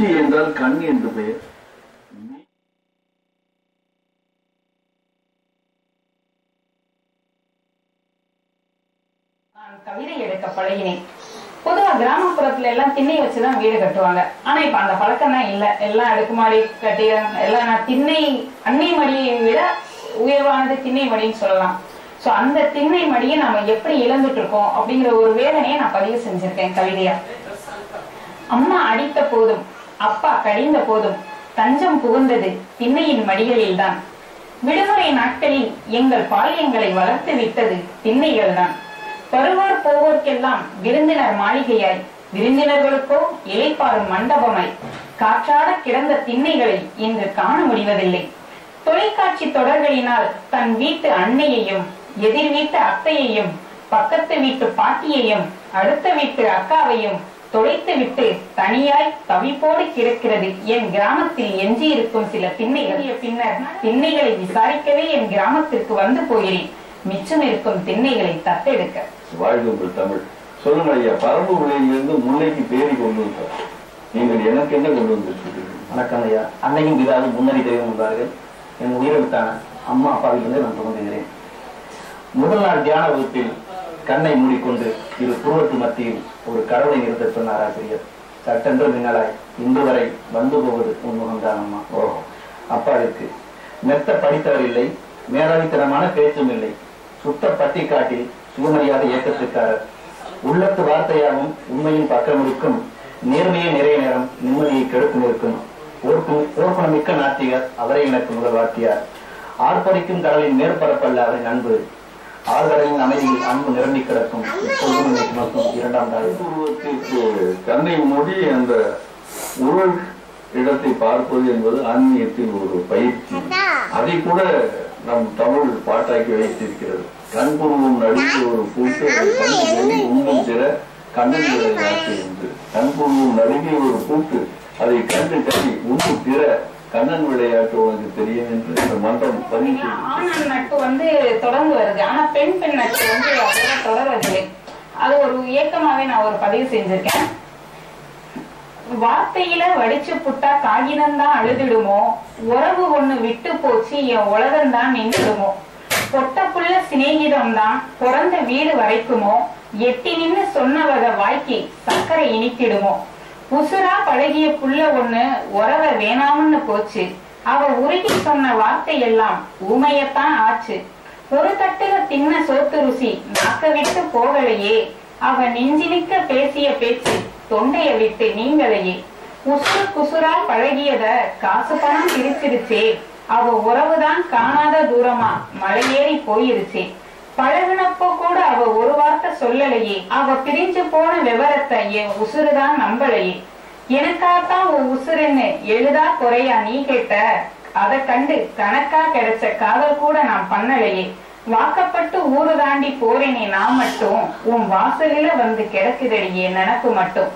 மீட்சி என்றால் கண் என்று பெயர். நான் கவிதை எடுக்க பழகினேன். பொதுவா கிராமப்புறத்துல எல்லாம் திண்ணை வச்சுதான் வீடு கட்டுவாங்க. ஆனா இப்ப அந்த பழக்கம் தான் இல்ல. எல்லாம் அடுக்குமாடி கட்டிடம் எல்லாம். நான் திண்ணை அன்னை மடியை விட உயர்வானது திண்ணை மடின்னு சொல்லலாம். சோ அந்த திண்ணை மடியை நாம எப்படி இழந்துட்டு இருக்கோம் அப்படிங்கிற ஒரு வேதனையை நான் பதிவு செஞ்சிருக்கேன் கவிதையா. அம்மா அடித்த போதும் அப்பா கடிந்த போதும் தஞ்சம் புகுந்தது திண்ணையின் மடிகளில் தான். விடுமுறை நாட்களில் எங்கள் பால்யங்களை வளர்த்து விட்டது திண்ணைகள் தான். வருவோர் போவோர்க்கெல்லாம் விருந்தினர் மாளிகையாய், விருந்தினர்களுக்கோ இளைப்பாறும் மண்டபமாய் காற்றாட கிடந்த திண்ணைகளை இன்று காண முடிவதில்லை. தொலைக்காட்சி தொடர்களினால் தன் வீட்டு அன்னையையும் எதிர் வீட்டு அத்தையையும் பக்கத்து வீட்டு பாட்டியையும் அடுத்த வீட்டு அக்காவையும் தொலைத்து விட்டு தனியாய் தவிப்போடு கிடக்கிறது என் கிராமத்தில் எஞ்சி இருக்கும் சில திண்ணைகள். பின்னர் திண்ணைகளை விசாரிக்கவே என் கிராமத்திற்கு வந்து போகிறேன், மிச்சம் இருக்கும் திண்ணைகளை தத்தெடுக்க. வாழ்வுங்கள் தமிழ். சொல்லுங்க ஐயா, பரம்பு விலையிலிருந்து முல்லைக்கு தேடி கொண்டு வந்தார். நீங்கள் எனக்கு என்ன கொண்டு வந்திருக்கிறீர்கள்? வணக்கம் ஐயா. அன்னையும் பிதாவும் முன்னறி தெய்வம் உள்ளார்கள். என் உயிரெழுத்தான அம்மா அப்பாவிலிருந்து நான் துவங்குகிறேன். முதல் நாள் தியான வகுப்பில் கண்ணை மூடிக்கொண்டு இரு புருவத்து மத்தியில் ஒரு கடவுளை நிறுத்த சொன்னார் ஆசிரியர். சட்டென்று மின்னலாய் இன்று வரை வந்து போவது உன்முகம்தான் அம்மா. அப்பாவிற்கு மெத்த படித்தவர் இல்லை, மேலாவித்தனமான பேச்சும் இல்லை, சுத்த பட்டிக்காட்டில் சுயமரியாதை இயக்கத்துக்காரர். உள்ளத்து வார்த்தையாகவும் உண்மையின் பக்கம் இருக்கும், நேர்மையை நிறைய நேரம் நிம்மதியை கெடுத்து நிற்கும் ஓர்க்குணமிக்க நாத்திகர் அவரை எனக்கு முதல் வார்த்தையார். ஆர்ப்பரிக்கும் கடலின் மேற்பரப்பல்ல அவரின் அன்பு, ஆழ்கடலின் அமைதியில் அன்பு நிரம்பி கிடக்கும் இரண்டாம் நாள். கண்ணை மூடி அந்த உருள் இடத்தை பார்ப்பது என்பது ஆன்மீகத்தில் ஒரு பயிற்சி. அதை கூட நம் தமிழ் பாட்டாக்கி வைத்திருக்கிறது. கண்புருவும் நடுக்கு ஒரு கூட்டு உண்ணும் திற கண்ணன்களை ஆட்சி என்று. கண்புருவும் நடுகே ஒரு கூட்டு, அதை கண்டு கட்டி உண்டு திற கண்ணன் விளையாட்டு உனக்கு தெரியும் என்று இந்த மன்றம் பதிவு. ஆண் நட்பு வந்து தொடர்ந்து வருது, ஆனா பெண் நட்பு வந்து அதெல்லாம் தொடர்வதில்லை. அது ஒரு இயக்கமாவே நான் ஒரு பதிவு செஞ்சிருக்கேன். வார்த்தையில வடிச்சு புட்டா காகிதம்தான் அழுதிடுமோ, உறவு ஒண்ணு விட்டு போச்சு என் உலகம்தான் நின்றுடுமோ, பொட்ட புள்ள சிநேகிதம் தான் பிறந்த வீடு வரைக்குமோ, எட்டி நின்னு சொன்னவக வாய்க்கு சக்கரை இனித்திடுமோ, உசுரா பழகிய புள்ள ஒண்ணு உறவ வேணாம்னு போச்சு, அவ உருகி சொன்ன வார்த்தை எல்லாம் ஊமையத்தான் ஆச்சு, ஒரு தட்டுல தின்ன சோத்து ருசி நாக்க விட்டு போகலையே, அவ நெஞ்சினிக்க பேசிய பேச்சு தொண்டைய விட்டு நீங்களையே, உசுறு குசுரா பழகியத காசு பணம் பிரிச்சிருச்சே, அவ உறவுதான் காணாத தூரமா மலையேறி போயிருச்சே, பழகுனப்போ கூட அவ ஒரு வார்த்தை சொல்லலையே, அவ பிரிஞ்சு போன விவரத்தை என் உசுறுதான் நம்பலையே, எனக்காத்தான் உன் உசுருன்னு எழுதா குறையா நீ கேட்ட, அதை கண்டு கணக்கா கிடைச்ச காதல் கூட நான் பண்ணலையே, வாக்கப்பட்டு ஊரு தாண்டி போறேனே நான் மட்டும், உன் வாசலில வந்து கிடக்குதடியே நினப்பு மட்டும்.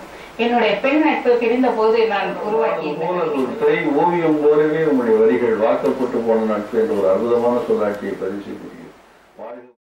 என்னுடைய பெண் நட்பு பிரிந்த போது நான் உருவாக்கியிருந்தேன். ஓவியம் போலவே உங்களுடைய வரிகள் வாக்கப்பட்டு போன நட்பு என்ற ஒரு அற்புதமான சொல்லாட்சியை பதிவு செய்கிறீர்கள்.